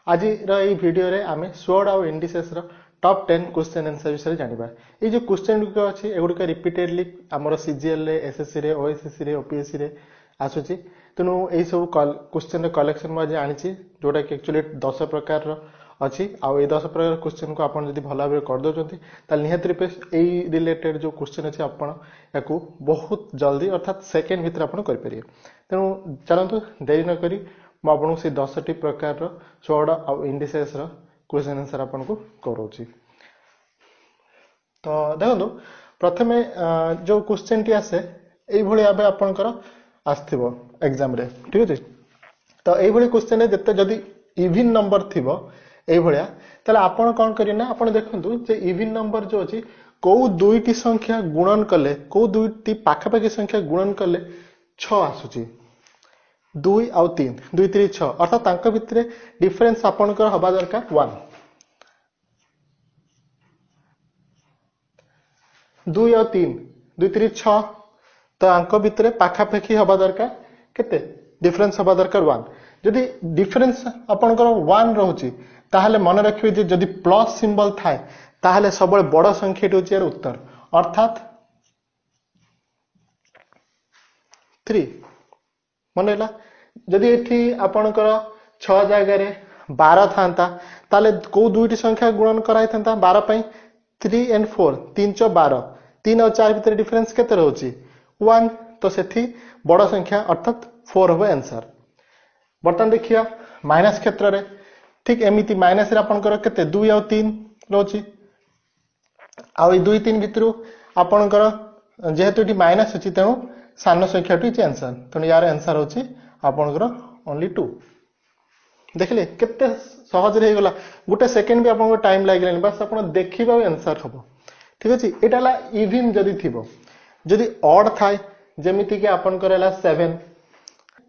आज वीडियो रे आमे स्वॉर्ड आउ इंडिसेस रो टॉप 10 क्वेश्चन आंसर विषय जानिबा। ये जो क्वेश्चन गुक अछि एगुडका रिपीटेडली हमर सीजीएल रे एसएससी रे ओएसएससी रे ओपीएससी रे आसुची। तेनु एई सब क्वेश्चन रे कलेक्शन म आनिची जोटा कि एक्चुअली 10 प्रकार रो अछि आ ए 10 प्रकार क्वेश्चन को आपण जदी भला भाबे कर दोचंती त निहात रूपे एई रिलेटेड जो क्वेश्चन अछि आपण याकू बहुत जल्दी अर्थात सेकंड भीतर आपण कर परिए। तेनु चलंतु देरी न करी म आपन से 10 टी प्रकार रो स्वॉर्ड आउ इंडिसेस रो क्वेश्चन आंसर आपन को करोची। तो देखो प्रथमे जो क्वेश्चन टी आसे एई भली आबे आपनकर आस्थिबो एग्जाम रे, ठीक अछि। तो एई भली क्वेश्चन रे जते जदी इवन नंबर थिबो एई भलिया तले आपण कोन करियो ना आपण देखंतु जे इवन नंबर जो अछि को दुईटी संख्या गुणन कले को दुईटी पाखा पाखी संख्या गुणन कले 6 आसुची 2 आउ 3 2 3 6 अर्थात तांका भितरे डिफरेंस आपनकर हबा दरकार 1 2 आउ 3 2 3 6 तो अंक भितरे पाखा पाखी हबा दरकार केते डिफरेंस हबा दरकार 1 जदी डिफरेंस आपनकर 1 रहउची ताहले मन रखिबे जे जदी प्लस सिंबल थाए ताहले सबले बड़ संख्याटी होची यार उत्तर अर्थात 3 मनैला जदी एठी आपनकर 6 जागा रे 12 थांता ताले को दुईटी संख्या गुणन कराय थांता 12 पई 3 and 4 3 च 12 3 और 4 भितर डिफरेंस केते रहउची 1 तो सेठी बड़ संख्या अर्थात 4 हो आंसर। बर्तन देखिया माइनस क्षेत्र रे ठीक एमिति माइनस रे आपनकर केते 2 और 3 रहउची आ ई 2 3 भितरु आपनकर जेहेतु एठी माइनस अछि तेनु सानो संख्याटी छि आंसर तेनु यार आंसर होछि आपनकर ओनली 2। देखले केते सहज रे गला गुटे सेकंड भी आपन टाइम लागिलानी बस आपन देखिबा आंसर हबो, ठीक अछि। एटाला इवन जदी थिबो जदी ऑड थाए जेमिति कि आपन करेला 7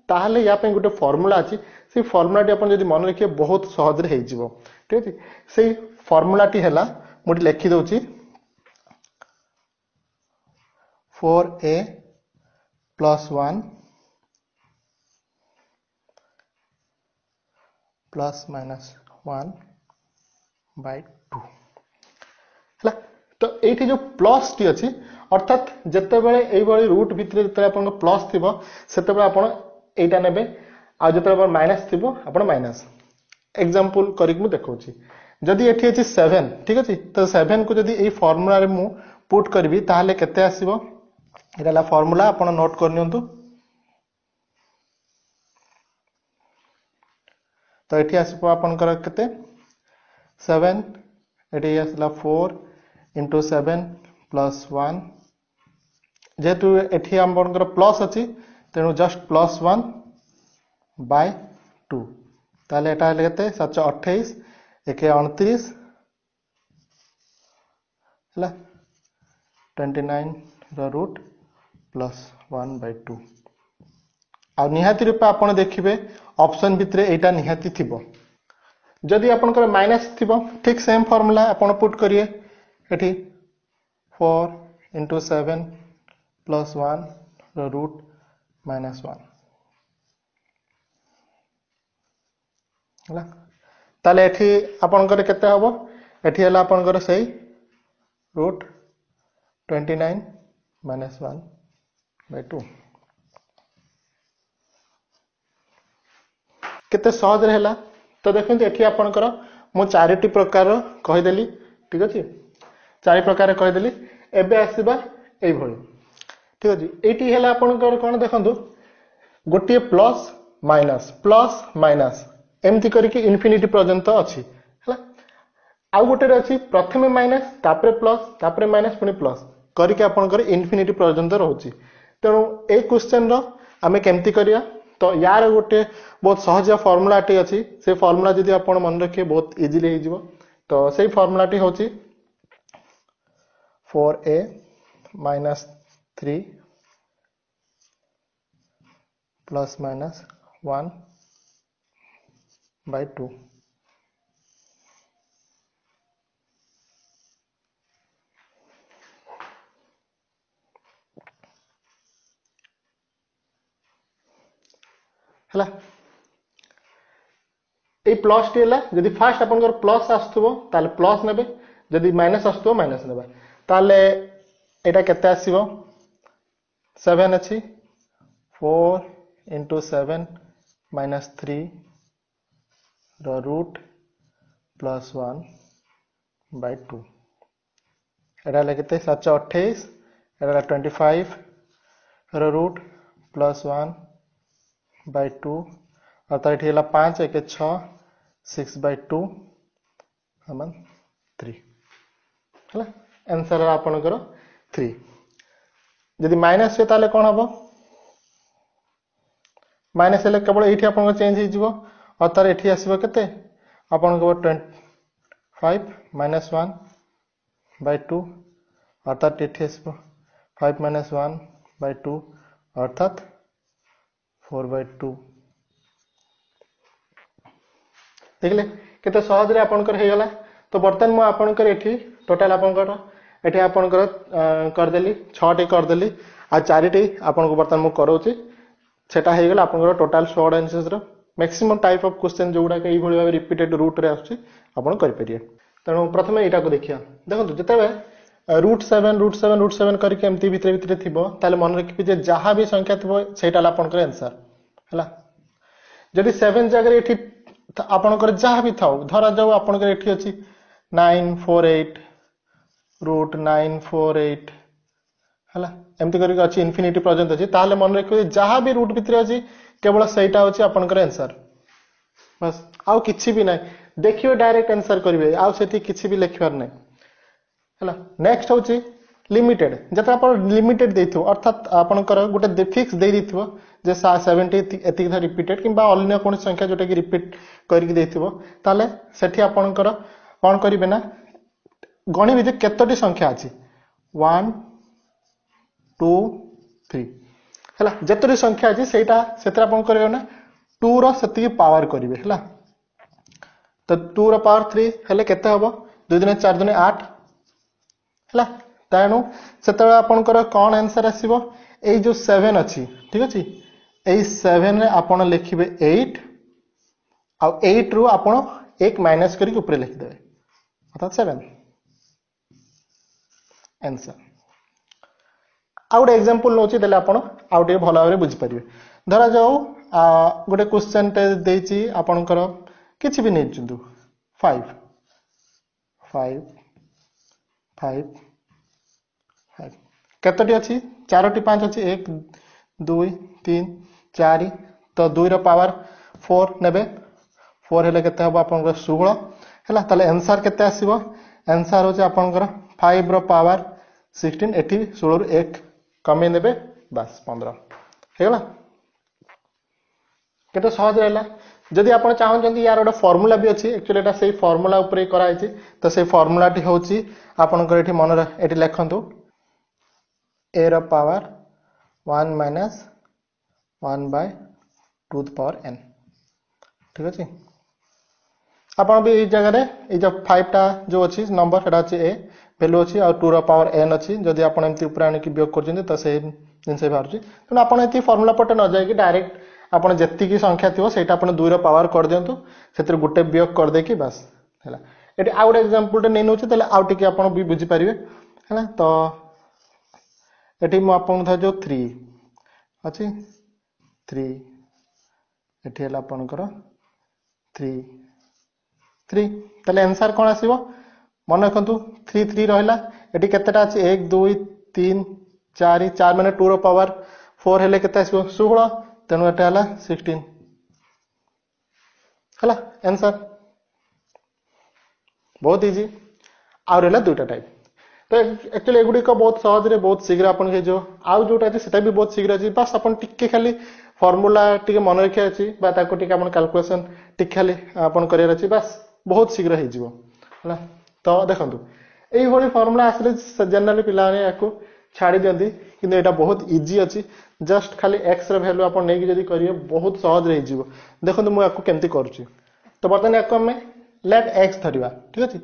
ताहले या पे गुटे फार्मूला अछि से फार्मूला टी आपन जदी मन रखिए बहुत सहज रे हे जिवो, ठीक अछि। सेही फार्मूला टी हैला मोटी लिखि दोछि 4a plus 1 plus minus 1 by 2 हला। तो एठी जो प्लस टी अछि अर्थात जते बेले एई बळी रूट भितरे जते आपन प्लस थिबो सेते बेले आपन एटा नेबे आ जते बेले माइनस थिबो आपन माइनस एग्जांपल करिक मु देखौछि। जदी एठी अछि 7, ठीक अछि। तो 7 को जदी एई फार्मूला रे मु पुट करबी ताहले केते आसीबो एटाला फार्मूला आपन नोट करनियंतु। तो एठी आसीबो आपन कर केते 7 एठी आसला 4 into 7 plus 1 जेतु एठी हमर प्लस अछि तेनु जस्ट प्लस 1 by 2 ताले एटा लेते 7 28 1 29 हला 29 रो रूट प्लस 1 by 2 आ निहाती रूपे आपण देखिबे ऑप्शन भितरे एटा निहाती थिबो। जदी आपण कर माइनस थिबो ठीक सेम फार्मूला आपण पुट करिए एठी 4 into 7 plus 1 रो रूट minus 1 हला ताले एठी आपण कर केते हबो एठी हला आपण कर सही रूट 29 minus 1 by 2 केते सहज रहला। तो देखंतु एठी आपनकर मो चारिटी प्रकार कहि देली, ठीक अछि। चारि प्रकार कहि देली एबे आसीबा एई भଳି, ठीक अछि। एठी हैला आपनकर कोन देखंतु गोटिए प्लस माइनस एमति करिके इन्फिनिटी पर्यंत अछि हला। आ गोटे रे अछि प्रथमे माइनस तापरे प्लस तापरे माइनस पुनी प्लस करिके आपनकर इन्फिनिटी पर्यंत रहउची। तेनु ए क्वेश्चन रो हमें केमति करिया तो यार गोटे बहुत सहज फार्मूला टी अछि से फार्मूला जदी आपण मन रखिए बहुत इजीली हे जिवो। तो सेही फार्मूला टी होची 4a minus 3 plus minus 1 by 2 हला। ए प्लस टी है जदि फास्ट आपनकर प्लस आसुथबो ताले प्लस नेबे जदि माइनस आसुथबो माइनस नेबे ताले एटा केते आसीबो 7 अछि 4 into 7 minus 3 रो रूट प्लस 1 by 2 एटा लगते 728 एटा 25 रो रूट प्लस 1 by 2 और तार एठी 5 1 6 6 by 2 समान 3 हला आंसर आपनकर 3 यदि माइनस हे ताले कोन हबो माइनस हेले केवल एठी आपन चेंज हे जिवो और तार एठी आसीबो केते आपन को 25 minus 1 by 2 अर्थात एठी आसीबो 5 minus 1 by 2 अर्थात 4 by 2 देखले केते सहज रे आपन कर हे गला तो बर्तन मु आपन कर एठी टोटल आपन कर एठी आपन कर देली 6 टी कर देली आ 4 टी आपन को बर्तन मु करोची सेटा हे गला आपन टोटल शॉर्ट आंसर्स रो मैक्सिमम टाइप ऑफ क्वेश्चन जोडा के ई भली भाबे रिपीटेड रूट रे आछी आपन करि परिए तनो प्रथमे एटा को देखिया देखंतु जते रूट 7 करके एमती भितरे भितरे थिबो ताले मन रखि जे जहां भी संख्या थिबो सेटा आपन कर आंसर हला जदि 7 जगह एठी आपन कर जहां भी थाउ धरा जाऊ आपन कर एठी अछि 948 रूट 948 हला एमती करके अछि इन्फिनिटी पर्यंत अछि ताले मन रखि जहां भी रूट भितरे अछि केवल सेटा होछि आपन कर आंसर बस आउ किछि भी नै देखियो डायरेक्ट आंसर करिवे आउ सेठी किछि भी लिखबार नै हला नेक्स्ट होछि लिमिटेड जता आपण लिमिटेड देइथो अर्थात आपण कर गोटे फिक्स दे दिथो जे 70 एतिक रिपीटेड किबा अन्य कोन संख्या जोटा कि रिपीट करके देइथो ताले सेठी आपण कर कोन करिवे ना गणी विधि केतोटी संख्या अछि 1 2 3 हला जतरी संख्या अछि सेटा सेतरा आपण करियो ना 2 रो सेति पावर करिवे हला तो 2 रो पावर 3 हले केते हबो 2 दिन 4 दिन 8 हला तानु सेतरा आपण कर कोन आंसर आसीबो ए जो 7 अछि ठीक अछि ए 7 रे आपण लिखिबे 8 आ 8 रो आपण 1 माइनस करके ऊपर लिख देबे अर्थात 7 आंसर आउट एग्जांपल नोची देले आपण आउट भलो भाबरे बुझि परिबे धरा जाऊ गोटे क्वेश्चन टे देछि आपण कर किछि भी नै चुंदु 5 5 5 5 केतोटी अछि चारोटी 5 अछि 1 2 3 4 तो 2 रो पावर 4 नेबे 4 हेले केते हबो आपण कर 16 हला ताले आंसर केते आसीबो आंसर होचे आपण कर 5 रो पावर 16 एठी 16 रो 1 कमे नेबे बस 15 हेला केते सहज रहला जदि आपण चाहन जंदी यार ओडा फार्मूला भी अछि एक्चुअली एटा सेही फार्मूला ऊपर कराई छि तो सेही फार्मूला टी होछि आपण कर एठी मन एठी लेखंतु a रो power 1 minus 1 by 2 the power n ठीक अछि आपण भी इस जगह रे ए जो 5 टा जो अछि नंबर सेटा अछि a वैल्यू अछि और 2 रो पावर n अछि जदि आपण एमती ऊपर आनि कि वियोग करजंदी त से जिनसे बाहर छि त आपण एती फार्मूला पटे न जाय कि डायरेक्ट आपण जेत्ती की संख्या थिबो सेटा आपण 2 रो पावर कर दियंतु सेतिर गुटे वियोग कर दे कि बस हैला एटी आउट एग्जांपल टे नै नोछि तले आउट के आपण भी बुझि परिबे हैला तो एटी मु आपण ध जो 3 अछि 3 एटी हला आपण कर 3 3 तले आंसर कोन आसीबो मन रखंतु 3 3 रहला एटी केतेटा अछि 1 2 3 4 4 माने 2 रो पावर 4 हेले केते आसीबो 16 तेनु एटा हला 16 हला आंसर बहुत इजी और रहला दुटा टाइप तो एक्चुअली एगुडी को बहुत सहज रे बहुत शीघ्र अपन के जो आउ जोटा अछि सेटा भी बहुत शीघ्र अछि बस अपन टिके खाली फार्मूला टिके मन रखिया अछि बा ताको टिके अपन कैलकुलेशन टिके खाली अपन करियर अछि बस बहुत शीघ्र हे जिवो हला तो देखंतु एई भली फार्मूला आसले जनरली पिलाने याको छाडी दियंती किंतु एटा बहुत इजी अछि जस्ट खाली x रे वैल्यू अपन नै कि जदी करियो बहुत सहज रे जिवो देखंतु मु याको केमती करछि तो बर्तन याको हम लेट x धरिबा ठीक अछि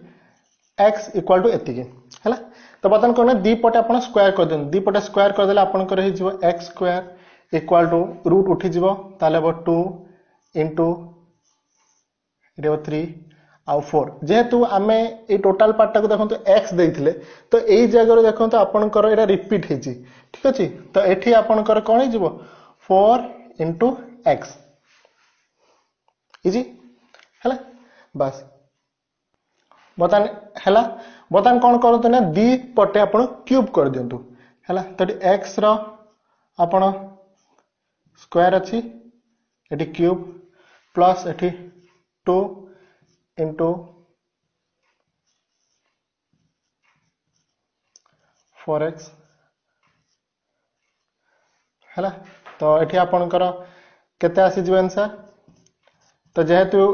x इक्वल टू एतिके हला तो बर्तन कोन दी पटे अपन स्क्वायर कर देन दी पटे स्क्वायर कर देला अपन कर हे जिवो x square equal to root उठी जिवो ताले 2 into ये 3 आउ 4 जेहेतु आमे ए टोटल पार्ट को देखो x देइथिले तो एई जगह देखो आपनकर एटा रिपीट हेची ठीक अछि तो एठी आपनकर कोन हे जिवो 4 into x इजी हला बस बतन हला बतन कोन करतो ना दी पटे आपण क्यूब कर दियंतु हला तो x रो आपण स्क्वायर अछि एठी क्यूब प्लस एठी 2 into 4x हला तो एठी आपनकर केते आसी जिवो आंसर तो जेहेतु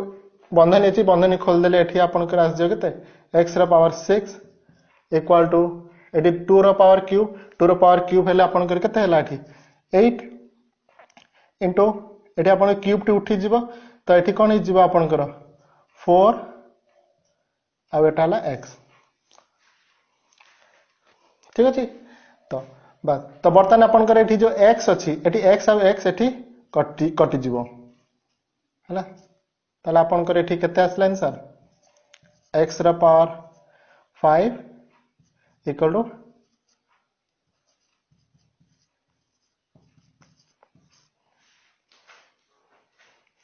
बंधन एची बंधन खोल देले एठी आपनकर आसी जो केते x रा पावर 6 इक्वल टू एठी 2 रा पावर क्यूब हेले आपनकर केते हला एठी 8 into एठी आपन क्यूब टी उठी जिवो तो एठी कोन हि जिवो आपनकर 4 आ एटा हला x ठीक अछि तो बस तो बर्तन आपनकर एठी जो x अछि एठी x आ x एठी कटि जिवो हला ताले आपनकर एठी केते आसला आंसर x रा पावर 5 इक्वल टू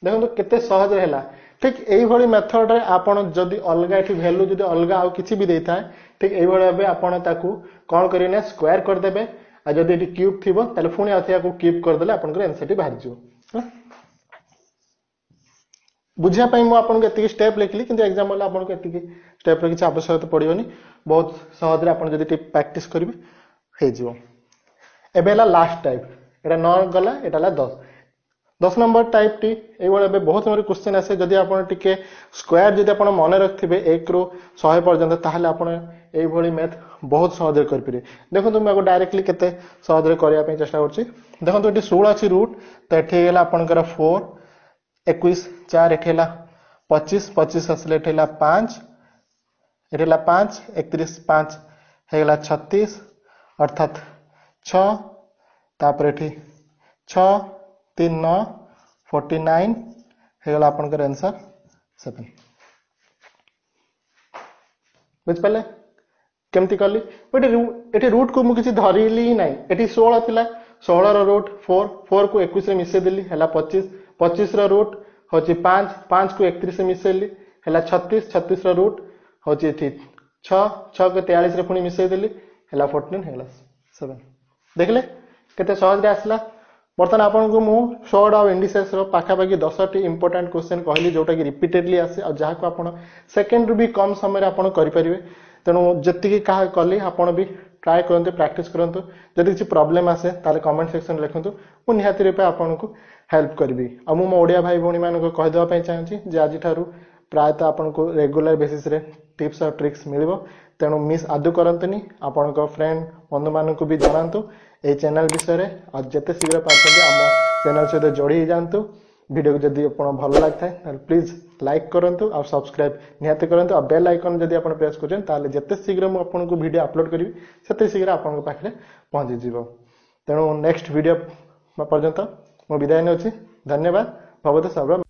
देखो तो केते सहज रहला ठीक एई भली मेथड रे आपण जदी अलगा एठी वैल्यू जदी अलगा आ किछि भी देता है ठीक एई भली भाबे आपण ताकू कोन करिने स्क्वायर कर देबे आ जदी एठी क्यूब थिबो ताले फुनी आथिया को क्यूब कर देले आपण आंसर टी बाहर जिवो बुझिया पई मु आपण के एतिकी स्टेप लिखली किंतु एग्जाम वाला आपण के एतिकी स्टेप रे किछि आवश्यकता पड़ियोनी बहुत सहज रे आपण जदी टी प्रैक्टिस करिवे हे जिवो एबेला लास्ट टाइप एटा 9 गला एटा ला 10 नंबर टाइप टी ए वाला बे बहुत सारे क्वेश्चन आसे जदी आपण टिके स्क्वायर जदी आपण मन रखथिबे 1 रो 100 पर्यंत ताहले आपण ए भली मैथ बहुत सहज कर पिरे देखो तुम को डायरेक्टली केते सहज रे करिया पे चेष्टा करछि देखो तो एटी 16 अछि रूट तो एठी गेला आपण कर 4 21 4 एठेला 25 25 असले एठेला 5 एठेला 5 31 5 हेला 36 अर्थात 6 तापर एठी 6 3 9 49 हेगला अपन कर आंसर 7 बुझ पले केमती करली एटी रूट को मु किछि धरिली नाही एटी 16 थिला 16 रो रूट 4 को 21 रे मिसे देली हेला 25 25 रो रूट होची 5 को 31 रे मिसेली हेला 36 रो रूट होची एठी 6 को 43 रे पुनी मिसे देली हेला 14 हेला 7 देखले केते सहज रे आसला बर्तन आपन को मु शॉर्ट ऑफ इंडिसेस रो पाखा पाखी 10 टी इंपोर्टेंट क्वेश्चन कहली जोटा कि रिपीटेडली आसे और जहा को आपन सेकंड रु भी कम समय रे आपन करि परिबे तेनु जति की कहा कहली आपन भी ट्राई करंतु प्रैक्टिस करंतु जदि किछि प्रॉब्लम आसे ताले कमेंट सेक्शन लिखंतु मु निहाती रूपे आपन को हेल्प करबी आ मु मो ओडिया भाई भोनी मान को कह देबा पई चाहछि जे आजि थारु प्रायत आपन को रेगुलर बेसिस रे टिप्स और ट्रिक्स मिलिबो तेनु मिस आदु करंतनी आपन को फ्रेंड बंधु मान को भी जणांतु ए चैनल विषय रे और जते शीघ्र पाछे हम चैनल सहित जोड़ी जानतु वीडियो को जदी आपण भल लागथाय त प्लीज लाइक करंतु और सब्सक्राइब निहाते करंतु और बेल आइकन जदी आपण प्रेस करजन ताले जते शीघ्र मु आपण को वीडियो अपलोड करबी सेते शीघ्र आपण को पाखरे पहुंची जिवो तेनु नेक्स्ट वीडियो पर्यंत मो विदाय नै अछि धन्यवाद भवते सर्व